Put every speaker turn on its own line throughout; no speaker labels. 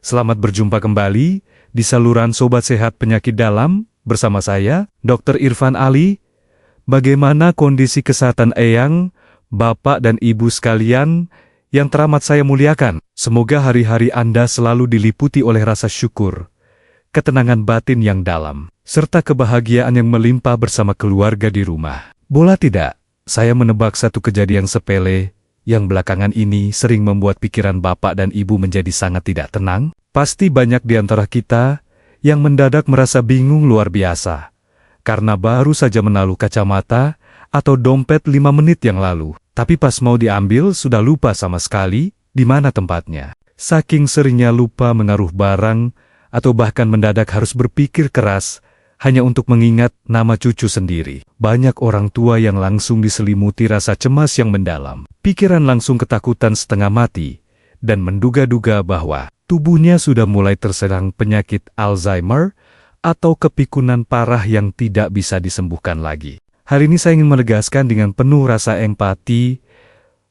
Selamat berjumpa kembali di saluran Sobat Sehat Penyakit Dalam bersama saya, Dr. Irfan Ali. Bagaimana kondisi kesehatan Eyang, Bapak dan Ibu sekalian yang teramat saya muliakan? Semoga hari-hari Anda selalu diliputi oleh rasa syukur, ketenangan batin yang dalam, serta kebahagiaan yang melimpah bersama keluarga di rumah. Bola tidak, saya menebak satu kejadian sepele yang belakangan ini sering membuat pikiran Bapak dan Ibu menjadi sangat tidak tenang. Pasti banyak di antara kita yang mendadak merasa bingung luar biasa, karena baru saja menaruh kacamata atau dompet 5 menit yang lalu, tapi pas mau diambil sudah lupa sama sekali di mana tempatnya. Saking seringnya lupa menaruh barang, atau bahkan mendadak harus berpikir keras hanya untuk mengingat nama cucu sendiri. Banyak orang tua yang langsung diselimuti rasa cemas yang mendalam. Pikiran langsung ketakutan setengah mati, dan menduga-duga bahwa tubuhnya sudah mulai terserang penyakit Alzheimer atau kepikunan parah yang tidak bisa disembuhkan lagi. Hari ini saya ingin menegaskan dengan penuh rasa empati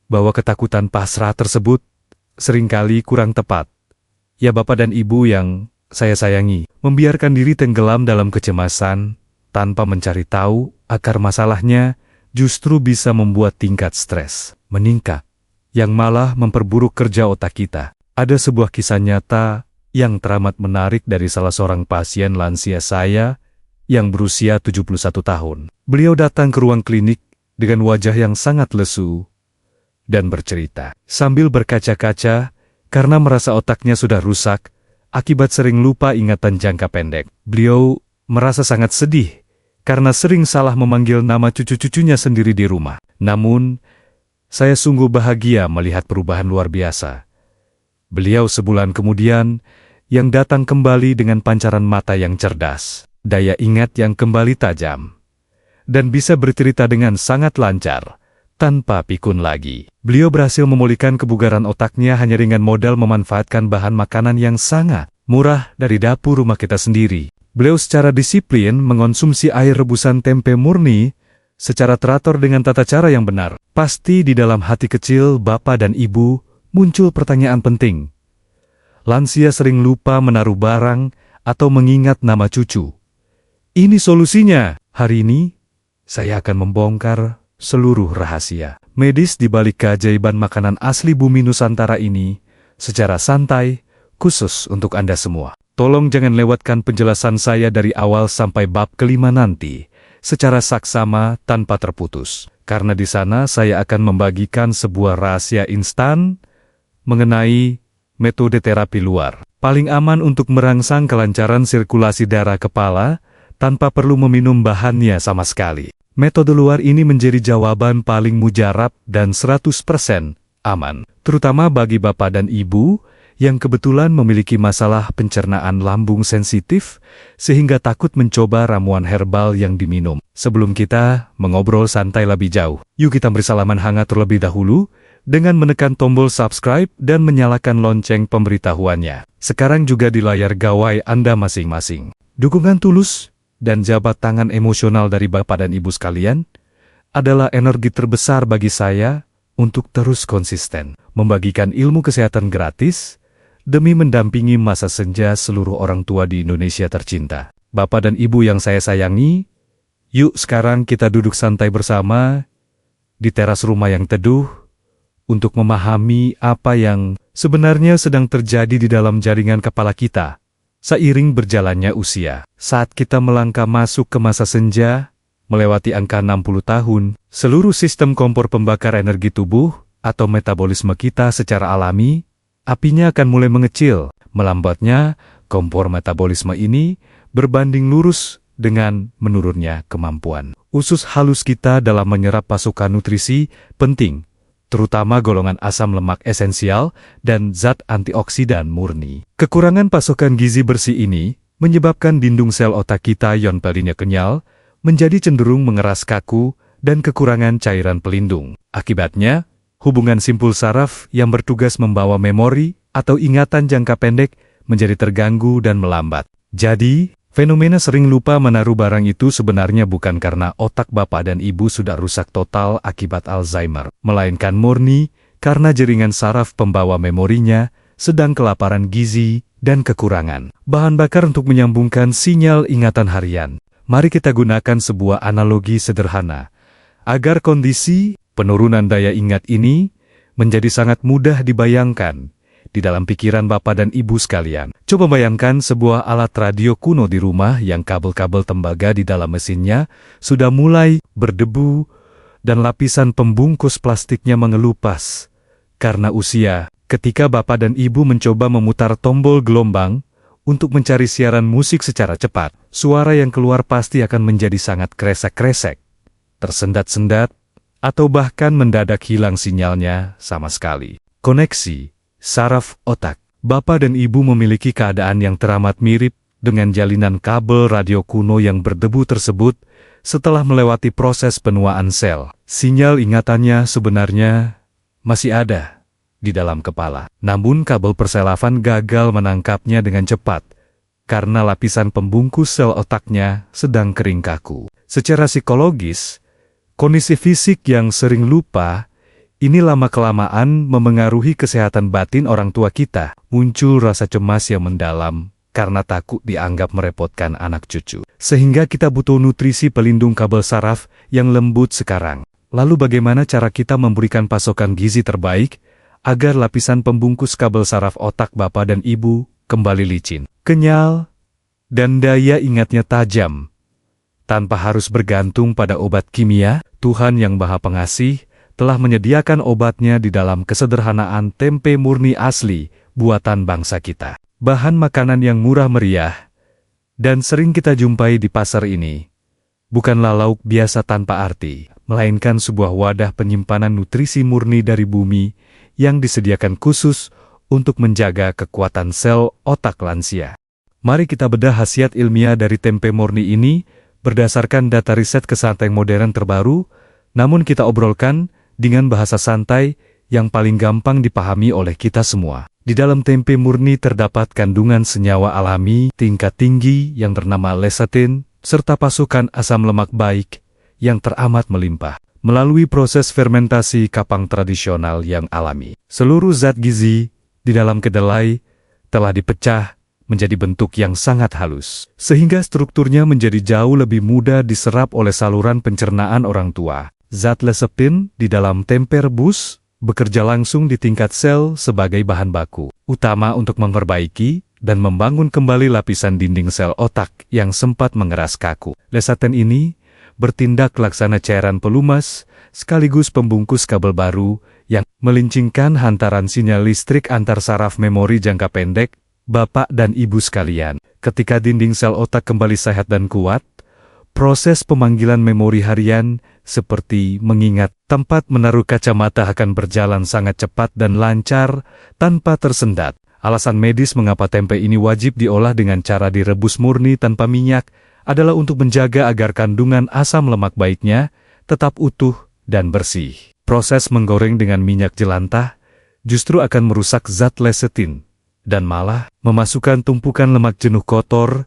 bahwa ketakutan pasrah tersebut seringkali kurang tepat. Ya Bapak dan Ibu yang saya sayangi, membiarkan diri tenggelam dalam kecemasan tanpa mencari tahu akar masalahnya justru bisa membuat tingkat stres meningkat, yang malah memperburuk kerja otak kita. Ada sebuah kisah nyata yang teramat menarik dari salah seorang pasien lansia saya yang berusia 71 tahun. Beliau datang ke ruang klinik dengan wajah yang sangat lesu dan bercerita sambil berkaca-kaca karena merasa otaknya sudah rusak akibat sering lupa ingatan jangka pendek. Beliau merasa sangat sedih karena sering salah memanggil nama cucu-cucunya sendiri di rumah. Namun, saya sungguh bahagia melihat perubahan luar biasa. Beliau sebulan kemudian yang datang kembali dengan pancaran mata yang cerdas, daya ingat yang kembali tajam, dan bisa bercerita dengan sangat lancar, tanpa pikun lagi. Beliau berhasil memulihkan kebugaran otaknya hanya dengan modal memanfaatkan bahan makanan yang sangat murah dari dapur rumah kita sendiri. Beliau secara disiplin mengonsumsi air rebusan tempe murni secara teratur dengan tata cara yang benar. Pasti di dalam hati kecil Bapak dan Ibu muncul pertanyaan penting. Lansia sering lupa menaruh barang atau mengingat nama cucu. Ini solusinya. Hari ini, saya akan membongkar seluruh rahasia medis di balik keajaiban makanan asli bumi Nusantara ini secara santai, khusus untuk Anda semua. Tolong jangan lewatkan penjelasan saya dari awal sampai bab kelima nanti, secara saksama tanpa terputus. Karena di sana saya akan membagikan sebuah rahasia instan mengenai metode terapi luar. Paling aman untuk merangsang kelancaran sirkulasi darah kepala tanpa perlu meminum bahannya sama sekali. Metode luar ini menjadi jawaban paling mujarab dan 100% aman, terutama bagi Bapak dan Ibu yang kebetulan memiliki masalah pencernaan lambung sensitif sehingga takut mencoba ramuan herbal yang diminum. Sebelum kita mengobrol santai lebih jauh, yuk kita beri salaman hangat terlebih dahulu dengan menekan tombol subscribe dan menyalakan lonceng pemberitahuannya. Sekarang juga di layar gawai Anda masing-masing. Dukungan tulus dan jabat tangan emosional dari Bapak dan Ibu sekalian adalah energi terbesar bagi saya untuk terus konsisten membagikan ilmu kesehatan gratis demi mendampingi masa senja seluruh orang tua di Indonesia tercinta. Bapak dan Ibu yang saya sayangi, yuk sekarang kita duduk santai bersama di teras rumah yang teduh untuk memahami apa yang sebenarnya sedang terjadi di dalam jaringan kepala kita. Seiring berjalannya usia, saat kita melangkah masuk ke masa senja, melewati angka 60 tahun, seluruh sistem kompor pembakar energi tubuh atau metabolisme kita secara alami, apinya akan mulai mengecil. Melambatnya, kompor metabolisme ini berbanding lurus dengan menurunnya kemampuan usus halus kita dalam menyerap pasokan nutrisi penting, terutama golongan asam lemak esensial dan zat antioksidan murni. Kekurangan pasokan gizi bersih ini menyebabkan dinding sel otak kita yang tadinya kenyal menjadi cenderung mengeras kaku dan kekurangan cairan pelindung. Akibatnya, hubungan simpul saraf yang bertugas membawa memori atau ingatan jangka pendek menjadi terganggu dan melambat. Jadi, fenomena sering lupa menaruh barang itu sebenarnya bukan karena otak Bapak dan Ibu sudah rusak total akibat Alzheimer, melainkan murni karena jaringan saraf pembawa memorinya sedang kelaparan gizi dan kekurangan. Bahan bakar untuk menyambungkan sinyal ingatan harian. Mari kita gunakan sebuah analogi sederhana, agar kondisi penurunan daya ingat ini menjadi sangat mudah dibayangkan di dalam pikiran Bapak dan Ibu sekalian. Coba bayangkan sebuah alat radio kuno di rumah yang kabel-kabel tembaga di dalam mesinnya sudah mulai berdebu dan lapisan pembungkus plastiknya mengelupas karena usia. Ketika Bapak dan Ibu mencoba memutar tombol gelombang untuk mencari siaran musik secara cepat, suara yang keluar pasti akan menjadi sangat kresek-kresek, tersendat-sendat, atau bahkan mendadak hilang sinyalnya sama sekali. Koneksi saraf otak. Bapak dan Ibu memiliki keadaan yang teramat mirip dengan jalinan kabel radio kuno yang berdebu tersebut setelah melewati proses penuaan sel. Sinyal ingatannya sebenarnya masih ada di dalam kepala. Namun kabel perselafan gagal menangkapnya dengan cepat karena lapisan pembungkus sel otaknya sedang kering kaku. Secara psikologis, kondisi fisik yang sering lupa ini lama-kelamaan memengaruhi kesehatan batin orang tua kita. Muncul rasa cemas yang mendalam karena takut dianggap merepotkan anak cucu. Sehingga kita butuh nutrisi pelindung kabel saraf yang lembut sekarang. Lalu bagaimana cara kita memberikan pasokan gizi terbaik agar lapisan pembungkus kabel saraf otak Bapak dan Ibu kembali licin, kenyal, dan daya ingatnya tajam? Tanpa harus bergantung pada obat kimia, Tuhan yang Maha Pengasih telah menyediakan obatnya di dalam kesederhanaan tempe murni asli buatan bangsa kita. Bahan makanan yang murah meriah dan sering kita jumpai di pasar ini bukanlah lauk biasa tanpa arti, melainkan sebuah wadah penyimpanan nutrisi murni dari bumi yang disediakan khusus untuk menjaga kekuatan sel otak lansia. Mari kita bedah khasiat ilmiah dari tempe murni ini berdasarkan data riset kesehatan modern terbaru, namun kita obrolkan dengan bahasa santai yang paling gampang dipahami oleh kita semua. Di dalam tempe murni terdapat kandungan senyawa alami tingkat tinggi yang bernama lecithin, serta pasokan asam lemak baik yang teramat melimpah. Melalui proses fermentasi kapang tradisional yang alami, seluruh zat gizi di dalam kedelai telah dipecah menjadi bentuk yang sangat halus, sehingga strukturnya menjadi jauh lebih mudah diserap oleh saluran pencernaan orang tua. Zat lecithin di dalam tempe rebus bekerja langsung di tingkat sel sebagai bahan baku utama untuk memperbaiki dan membangun kembali lapisan dinding sel otak yang sempat mengeras kaku. Lecithin ini bertindak laksana cairan pelumas sekaligus pembungkus kabel baru yang melincingkan hantaran sinyal listrik antar saraf memori jangka pendek. Bapak dan Ibu sekalian, ketika dinding sel otak kembali sehat dan kuat, proses pemanggilan memori harian seperti mengingat tempat menaruh kacamata akan berjalan sangat cepat dan lancar tanpa tersendat. Alasan medis mengapa tempe ini wajib diolah dengan cara direbus murni tanpa minyak adalah untuk menjaga agar kandungan asam lemak baiknya tetap utuh dan bersih. Proses menggoreng dengan minyak jelantah justru akan merusak zat lecithin dan malah memasukkan tumpukan lemak jenuh kotor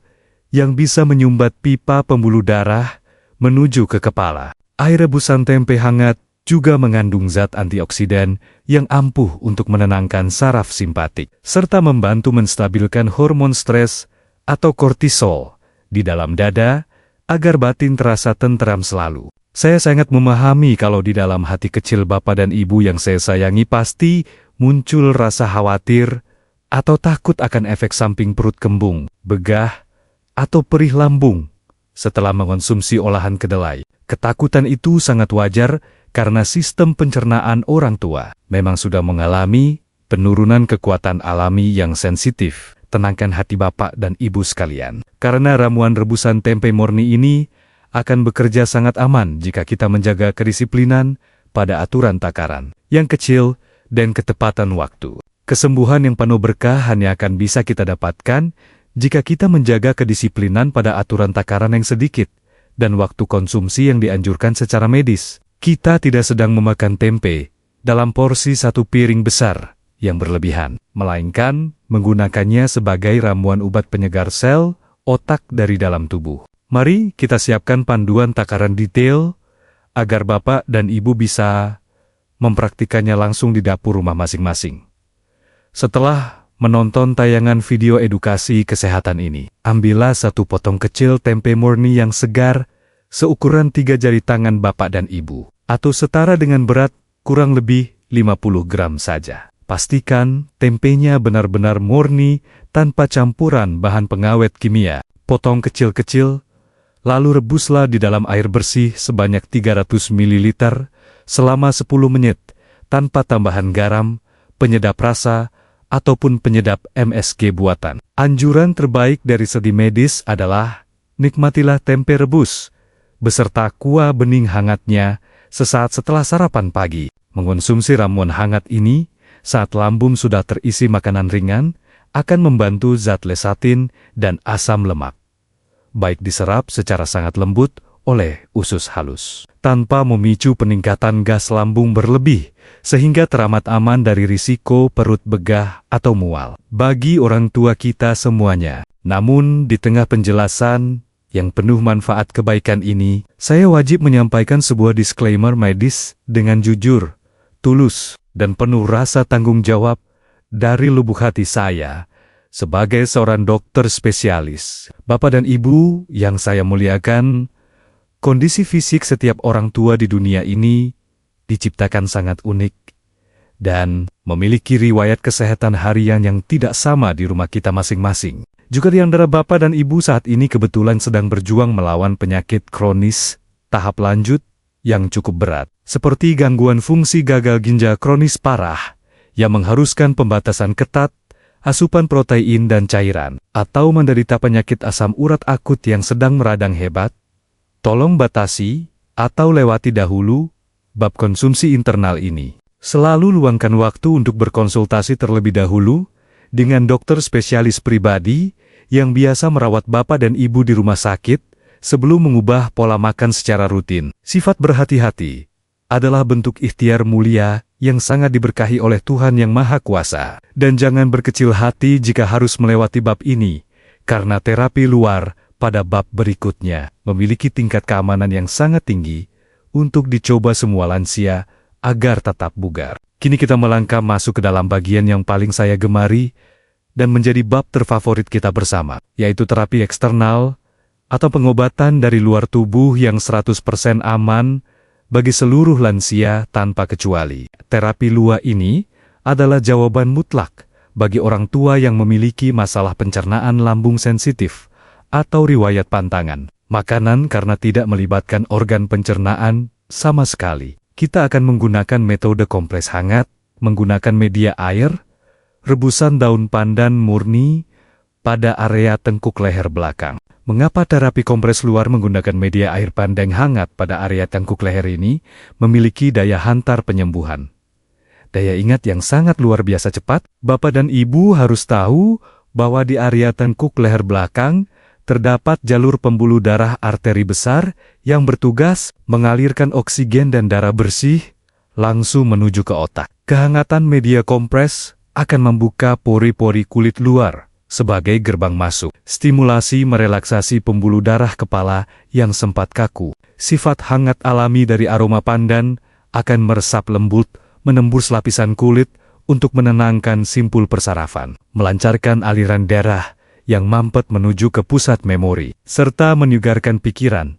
yang bisa menyumbat pipa pembuluh darah menuju ke kepala. Air rebusan tempe hangat juga mengandung zat antioksidan yang ampuh untuk menenangkan saraf simpatik, serta membantu menstabilkan hormon stres atau kortisol di dalam dada agar batin terasa tentram selalu. Saya sangat memahami kalau di dalam hati kecil Bapak dan Ibu yang saya sayangi pasti muncul rasa khawatir atau takut akan efek samping perut kembung, begah, atau perih lambung setelah mengonsumsi olahan kedelai. Ketakutan itu sangat wajar karena sistem pencernaan orang tua memang sudah mengalami penurunan kekuatan alami yang sensitif. Tenangkan hati Bapak dan Ibu sekalian, karena ramuan rebusan tempe murni ini akan bekerja sangat aman jika kita menjaga kedisiplinan pada aturan takaran yang kecil dan ketepatan waktu. Kesembuhan yang penuh berkah hanya akan bisa kita dapatkan jika kita menjaga kedisiplinan pada aturan takaran yang sedikit dan waktu konsumsi yang dianjurkan secara medis. Kita tidak sedang memakan tempe dalam porsi satu piring besar yang berlebihan, melainkan menggunakannya sebagai ramuan obat penyegar sel otak dari dalam tubuh. Mari kita siapkan panduan takaran detail agar Bapak dan Ibu bisa mempraktikannya langsung di dapur rumah masing-masing. Setelah menonton tayangan video edukasi kesehatan ini. Ambillah satu potong kecil tempe murni yang segar, seukuran 3 jari tangan bapak dan ibu, atau setara dengan berat kurang lebih 50 gram saja. Pastikan tempenya benar-benar murni tanpa campuran bahan pengawet kimia. Potong kecil-kecil, lalu rebuslah di dalam air bersih sebanyak 300 ml selama 10 menit, tanpa tambahan garam, penyedap rasa, ataupun penyedap MSG buatan. Anjuran terbaik dari segi medis adalah nikmatilah tempe rebus beserta kuah bening hangatnya sesaat setelah sarapan pagi. Mengonsumsi ramuan hangat ini saat lambung sudah terisi makanan ringan akan membantu zat lesatin dan asam lemak, baik diserap secara sangat lembut oleh usus halus, tanpa memicu peningkatan gas lambung berlebih, sehingga teramat aman dari risiko perut begah atau mual. Bagi orang tua kita semuanya. Namun, di tengah penjelasan yang penuh manfaat kebaikan ini, saya wajib menyampaikan sebuah disclaimer medis dengan jujur, tulus, dan penuh rasa tanggung jawab dari lubuk hati saya sebagai seorang dokter spesialis. Bapak dan Ibu yang saya muliakan, kondisi fisik setiap orang tua di dunia ini diciptakan sangat unik dan memiliki riwayat kesehatan harian yang tidak sama di rumah kita masing-masing. Juga di antara Bapak dan Ibu saat ini kebetulan sedang berjuang melawan penyakit kronis tahap lanjut yang cukup berat, seperti gangguan fungsi gagal ginjal kronis parah yang mengharuskan pembatasan ketat asupan protein dan cairan, atau menderita penyakit asam urat akut yang sedang meradang hebat. Tolong batasi atau lewati dahulu bab konsumsi internal ini. Selalu luangkan waktu untuk berkonsultasi terlebih dahulu dengan dokter spesialis pribadi yang biasa merawat Bapak dan Ibu di rumah sakit sebelum mengubah pola makan secara rutin. Sifat berhati-hati adalah bentuk ikhtiar mulia yang sangat diberkahi oleh Tuhan Yang Maha Kuasa. Dan jangan berkecil hati jika harus melewati bab ini, karena terapi luar pada bab berikutnya memiliki tingkat keamanan yang sangat tinggi untuk dicoba semua lansia agar tetap bugar. Kini kita melangkah masuk ke dalam bagian yang paling saya gemari dan menjadi bab terfavorit kita bersama, yaitu terapi eksternal atau pengobatan dari luar tubuh yang 100% aman bagi seluruh lansia tanpa kecuali. Terapi luar ini adalah jawaban mutlak bagi orang tua yang memiliki masalah pencernaan lambung sensitif atau riwayat pantangan makanan karena tidak melibatkan organ pencernaan sama sekali. Kita akan menggunakan metode kompres hangat, menggunakan media air, rebusan daun pandan murni pada area tengkuk leher belakang. Mengapa terapi kompres luar menggunakan media air pandan hangat pada area tengkuk leher ini memiliki daya hantar penyembuhan? Daya ingat yang sangat luar biasa cepat. Bapak dan Ibu harus tahu bahwa di area tengkuk leher belakang terdapat jalur pembuluh darah arteri besar yang bertugas mengalirkan oksigen dan darah bersih langsung menuju ke otak. Kehangatan media kompres akan membuka pori-pori kulit luar sebagai gerbang masuk. Stimulasi merelaksasi pembuluh darah kepala yang sempat kaku. Sifat hangat alami dari aroma pandan akan meresap lembut, menembus lapisan kulit untuk menenangkan simpul persarafan, melancarkan aliran darah yang mampet menuju ke pusat memori, serta menyegarkan pikiran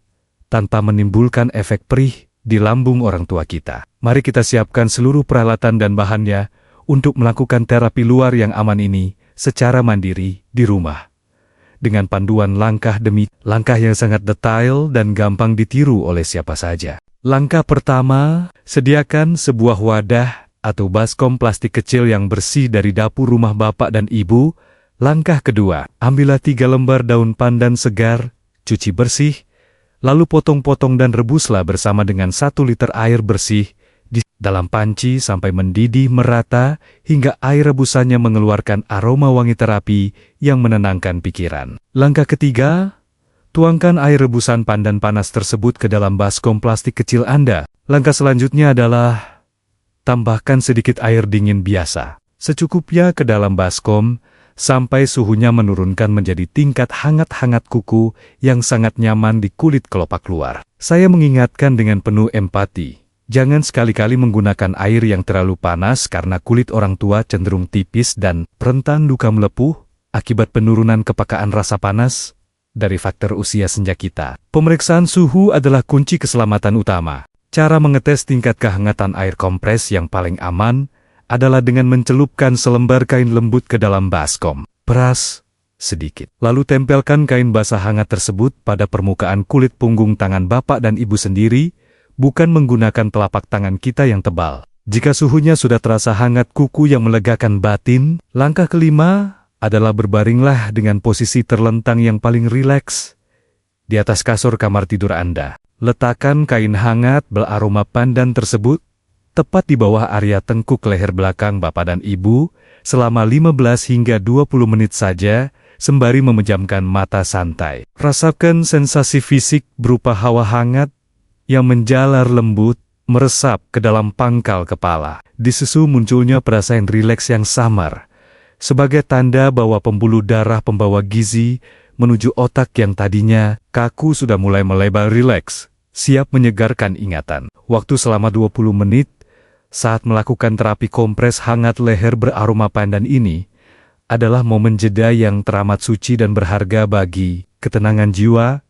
tanpa menimbulkan efek perih di lambung orang tua kita. Mari kita siapkan seluruh peralatan dan bahannya untuk melakukan terapi luar yang aman ini secara mandiri di rumah, dengan panduan langkah demi langkah yang sangat detail dan gampang ditiru oleh siapa saja. Langkah pertama, sediakan sebuah wadah atau baskom plastik kecil yang bersih dari dapur rumah Bapak dan Ibu. Langkah kedua, ambillah 3 lembar daun pandan segar, cuci bersih, lalu potong-potong dan rebuslah bersama dengan 1 liter air bersih di dalam panci sampai mendidih merata hingga air rebusannya mengeluarkan aroma wangi terapi yang menenangkan pikiran. Langkah ketiga, tuangkan air rebusan pandan panas tersebut ke dalam baskom plastik kecil Anda. Langkah selanjutnya adalah tambahkan sedikit air dingin biasa secukupnya ke dalam baskom sampai suhunya menurunkan menjadi tingkat hangat-hangat kuku yang sangat nyaman di kulit kelopak luar. Saya mengingatkan dengan penuh empati Jangan sekali-kali menggunakan air yang terlalu panas karena kulit orang tua cenderung tipis dan rentan luka melepuh akibat penurunan kepekaan rasa panas dari faktor usia senja kita. Pemeriksaan suhu adalah kunci keselamatan utama. Cara mengetes tingkat kehangatan air kompres yang paling aman adalah dengan mencelupkan selembar kain lembut ke dalam baskom. Peras sedikit. Lalu tempelkan kain basah hangat tersebut pada permukaan kulit punggung tangan bapak dan ibu sendiri, bukan menggunakan telapak tangan kita yang tebal. Jika suhunya sudah terasa hangat kuku yang melegakan batin, langkah kelima adalah berbaringlah dengan posisi terlentang yang paling rileks di atas kasur kamar tidur Anda. Letakkan kain hangat beraroma pandan tersebut tepat di bawah area tengkuk leher belakang bapak dan ibu selama 15 hingga 20 menit saja sembari memejamkan mata santai. Rasakan sensasi fisik berupa hawa hangat yang menjalar lembut meresap ke dalam pangkal kepala. Disusul munculnya perasaan rileks yang samar sebagai tanda bahwa pembuluh darah pembawa gizi menuju otak yang tadinya kaku sudah mulai melebar rileks, siap menyegarkan ingatan. Waktu selama 20 menit saat melakukan terapi kompres hangat leher beraroma pandan ini adalah momen jeda yang teramat suci dan berharga bagi ketenangan jiwa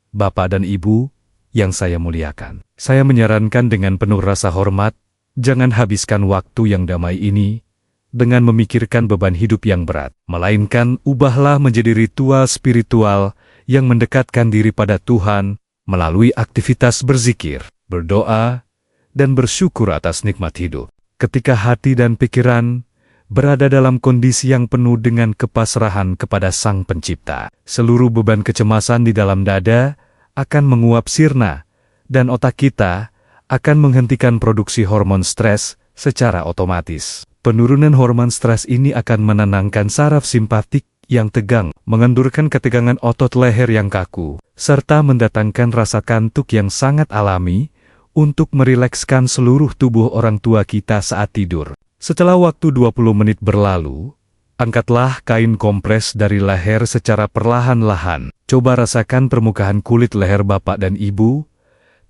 Bapak dan Ibu yang saya muliakan. Saya menyarankan dengan penuh rasa hormat, jangan habiskan waktu yang damai ini dengan memikirkan beban hidup yang berat, melainkan ubahlah menjadi ritual spiritual yang mendekatkan diri pada Tuhan melalui aktivitas berzikir, berdoa, dan bersyukur atas nikmat hidup. Ketika hati dan pikiran berada dalam kondisi yang penuh dengan kepasrahan kepada Sang Pencipta, seluruh beban kecemasan di dalam dada akan menguap sirna, dan otak kita akan menghentikan produksi hormon stres secara otomatis. Penurunan hormon stres ini akan menenangkan saraf simpatik yang tegang, mengendurkan ketegangan otot leher yang kaku, serta mendatangkan rasa kantuk yang sangat alami untuk merilekskan seluruh tubuh orang tua kita saat tidur. Setelah waktu 20 menit berlalu, angkatlah kain kompres dari leher secara perlahan-lahan. Coba rasakan permukaan kulit leher bapak dan ibu.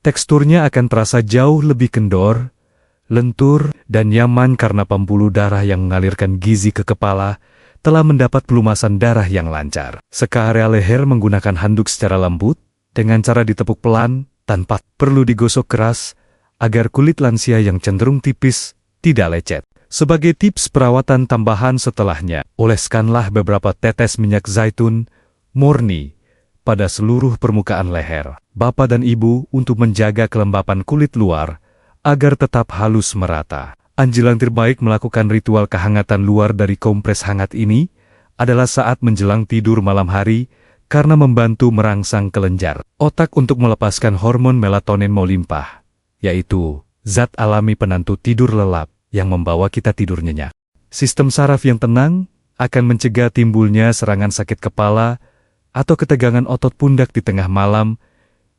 Teksturnya akan terasa jauh lebih kendor, lentur, dan nyaman karena pembuluh darah yang mengalirkan gizi ke kepala telah mendapat pelumasan darah yang lancar. Seka area leher menggunakan handuk secara lembut, dengan cara ditepuk pelan, tanpa perlu digosok keras, agar kulit lansia yang cenderung tipis tidak lecet. Sebagai tips perawatan tambahan setelahnya, oleskanlah beberapa tetes minyak zaitun murni pada seluruh permukaan leher Bapak dan Ibu untuk menjaga kelembapan kulit luar agar tetap halus merata. Anjuran terbaik melakukan ritual kehangatan luar dari kompres hangat ini adalah saat menjelang tidur malam hari karena membantu merangsang kelenjar otak untuk melepaskan hormon melatonin melimpah, yaitu zat alami penentu tidur lelap yang membawa kita tidur nyenyak. Sistem saraf yang tenang akan mencegah timbulnya serangan sakit kepala atau ketegangan otot pundak di tengah malam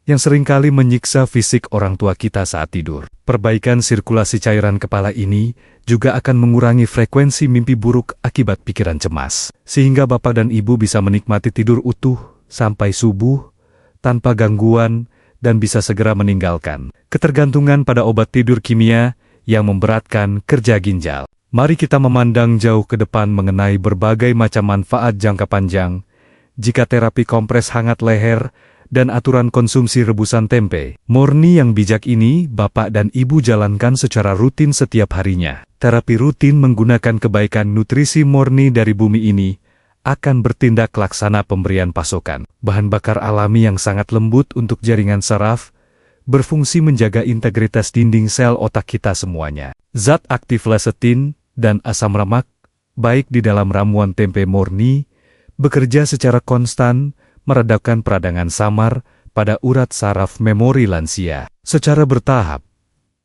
yang seringkali menyiksa fisik orang tua kita saat tidur. Perbaikan sirkulasi cairan kepala ini juga akan mengurangi frekuensi mimpi buruk akibat pikiran cemas, sehingga Bapak dan Ibu bisa menikmati tidur utuh sampai subuh tanpa gangguan dan bisa segera meninggalkan ketergantungan pada obat tidur kimia yang memberatkan kerja ginjal. Mari kita memandang jauh ke depan mengenai berbagai macam manfaat jangka panjang jika terapi kompres hangat leher dan aturan konsumsi rebusan tempe murni yang bijak ini Bapak dan Ibu jalankan secara rutin setiap harinya. Terapi rutin menggunakan kebaikan nutrisi murni dari bumi ini akan bertindak laksana pemberian pasokan bahan bakar alami yang sangat lembut untuk jaringan saraf, berfungsi menjaga integritas dinding sel otak kita semuanya. Zat aktif lecithin dan asam lemak, baik di dalam ramuan tempe murni, bekerja secara konstan, meredakan peradangan samar pada urat saraf memori lansia. Secara bertahap,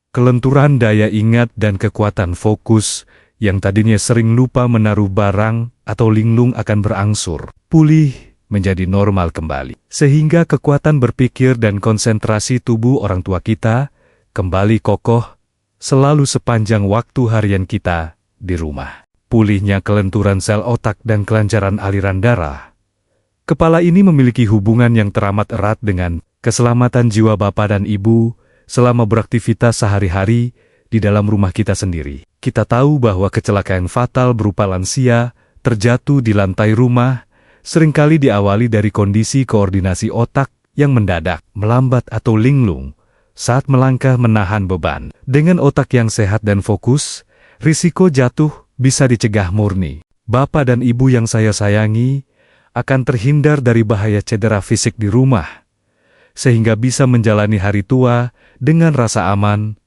kelenturan daya ingat dan kekuatan fokus yang tadinya sering lupa menaruh barang atau linglung akan berangsur pulih menjadi normal kembali. Sehingga kekuatan berpikir dan konsentrasi tubuh orang tua kita kembali kokoh selalu sepanjang waktu harian kita di rumah. Pulihnya kelenturan sel otak dan kelancaran aliran darah kepala ini memiliki hubungan yang teramat erat dengan keselamatan jiwa Bapak dan Ibu selama beraktivitas sehari-hari di dalam rumah kita sendiri. Kita tahu bahwa kecelakaan fatal berupa lansia terjatuh di lantai rumah seringkali diawali dari kondisi koordinasi otak yang mendadak, melambat atau linglung saat melangkah menahan beban. Dengan otak yang sehat dan fokus, risiko jatuh bisa dicegah murni. Bapak dan Ibu yang saya sayangi akan terhindar dari bahaya cedera fisik di rumah, sehingga bisa menjalani hari tua dengan rasa aman,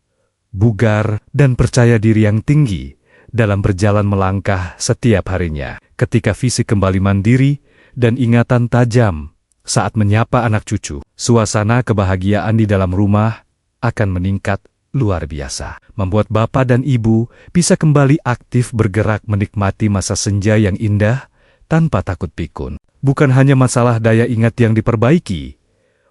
bugar, dan percaya diri yang tinggi dalam berjalan melangkah setiap harinya. Ketika fisik kembali mandiri dan ingatan tajam saat menyapa anak cucu, suasana kebahagiaan di dalam rumah akan meningkat luar biasa, membuat Bapak dan Ibu bisa kembali aktif bergerak menikmati masa senja yang indah tanpa takut pikun. Bukan hanya masalah daya ingat yang diperbaiki,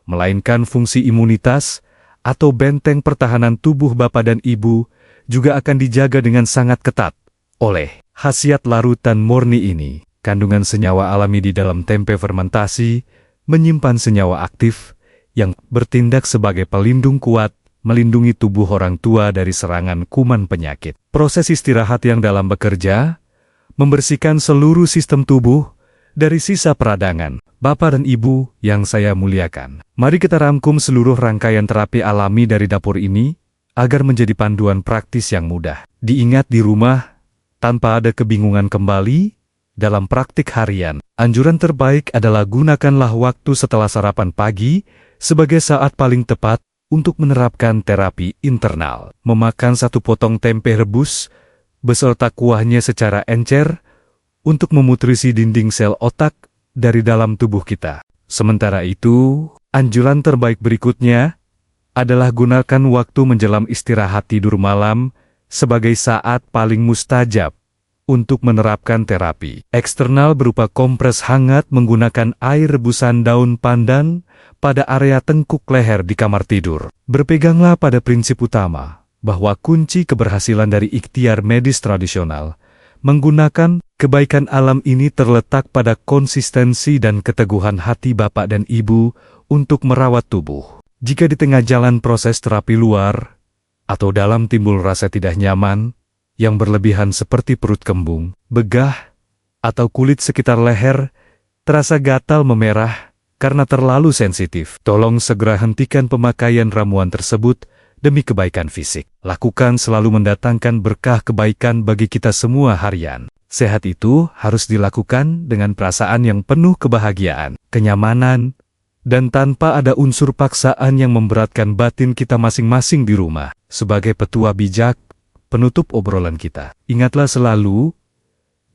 melainkan fungsi imunitas atau benteng pertahanan tubuh Bapak dan Ibu juga akan dijaga dengan sangat ketat. Oleh khasiat larutan murni ini, kandungan senyawa alami di dalam tempe fermentasi menyimpan senyawa aktif yang bertindak sebagai pelindung kuat, melindungi tubuh orang tua dari serangan kuman penyakit. Proses istirahat yang dalam bekerja, membersihkan seluruh sistem tubuh dari sisa peradangan. Bapak dan Ibu yang saya muliakan, mari kita rangkum seluruh rangkaian terapi alami dari dapur ini agar menjadi panduan praktis yang mudah diingat di rumah tanpa ada kebingungan kembali dalam praktik harian. Anjuran terbaik adalah gunakanlah waktu setelah sarapan pagi sebagai saat paling tepat untuk menerapkan terapi internal. Memakan 1 potong tempe rebus beserta kuahnya secara encer untuk memutrisi dinding sel otak dari dalam tubuh kita. Sementara itu, anjuran terbaik berikutnya adalah gunakan waktu menjelang istirahat tidur malam sebagai saat paling mustajab untuk menerapkan terapi eksternal berupa kompres hangat menggunakan air rebusan daun pandan pada area tengkuk leher di kamar tidur. Berpeganglah pada prinsip utama bahwa kunci keberhasilan dari ikhtiar medis tradisional menggunakan kebaikan alam ini terletak pada konsistensi dan keteguhan hati Bapak dan Ibu untuk merawat tubuh. Jika di tengah jalan proses terapi luar, atau dalam timbul rasa tidak nyaman, yang berlebihan seperti perut kembung, begah, atau kulit sekitar leher, terasa gatal memerah karena terlalu sensitif, tolong segera hentikan pemakaian ramuan tersebut demi kebaikan fisik. Lakukan selalu mendatangkan berkah kebaikan bagi kita semua harian. Sehat itu harus dilakukan dengan perasaan yang penuh kebahagiaan, kenyamanan, dan tanpa ada unsur paksaan yang memberatkan batin kita masing-masing di rumah. Sebagai petua bijak, penutup obrolan kita, ingatlah selalu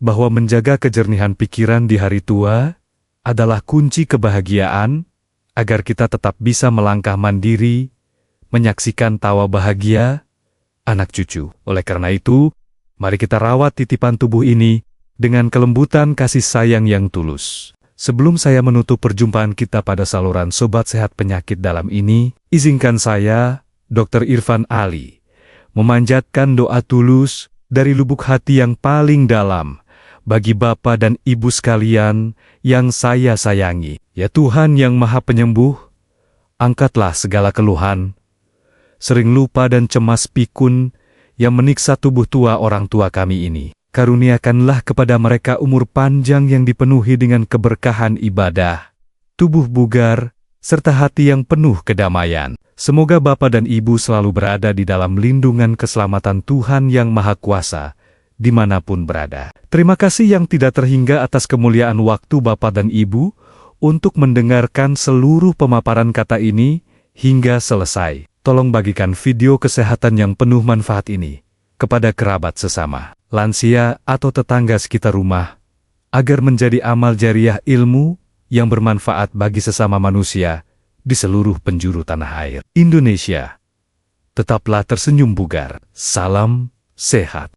bahwa menjaga kejernihan pikiran di hari tua adalah kunci kebahagiaan agar kita tetap bisa melangkah mandiri, menyaksikan tawa bahagia anak cucu. Oleh karena itu, mari kita rawat titipan tubuh ini dengan kelembutan kasih sayang yang tulus. Sebelum saya menutup perjumpaan kita pada saluran Sobat Sehat Penyakit Dalam ini, izinkan saya, Dr. Irfan Ali, memanjatkan doa tulus dari lubuk hati yang paling dalam bagi Bapak dan Ibu sekalian yang saya sayangi. Ya Tuhan yang Maha Penyembuh, angkatlah segala keluhan, sering lupa dan cemas pikun yang meniksa tubuh tua orang tua kami ini. Karuniakanlah kepada mereka umur panjang yang dipenuhi dengan keberkahan ibadah, tubuh bugar, serta hati yang penuh kedamaian. Semoga Bapak dan Ibu selalu berada di dalam lindungan keselamatan Tuhan yang Maha Kuasa, dimanapun berada. Terima kasih yang tidak terhingga atas kemuliaan waktu Bapak dan Ibu untuk mendengarkan seluruh pemaparan kata ini hingga selesai. Tolong bagikan video kesehatan yang penuh manfaat ini kepada kerabat sesama, lansia atau tetangga sekitar rumah, agar menjadi amal jariah ilmu yang bermanfaat bagi sesama manusia di seluruh penjuru tanah air Indonesia. Tetaplah tersenyum bugar. Salam sehat.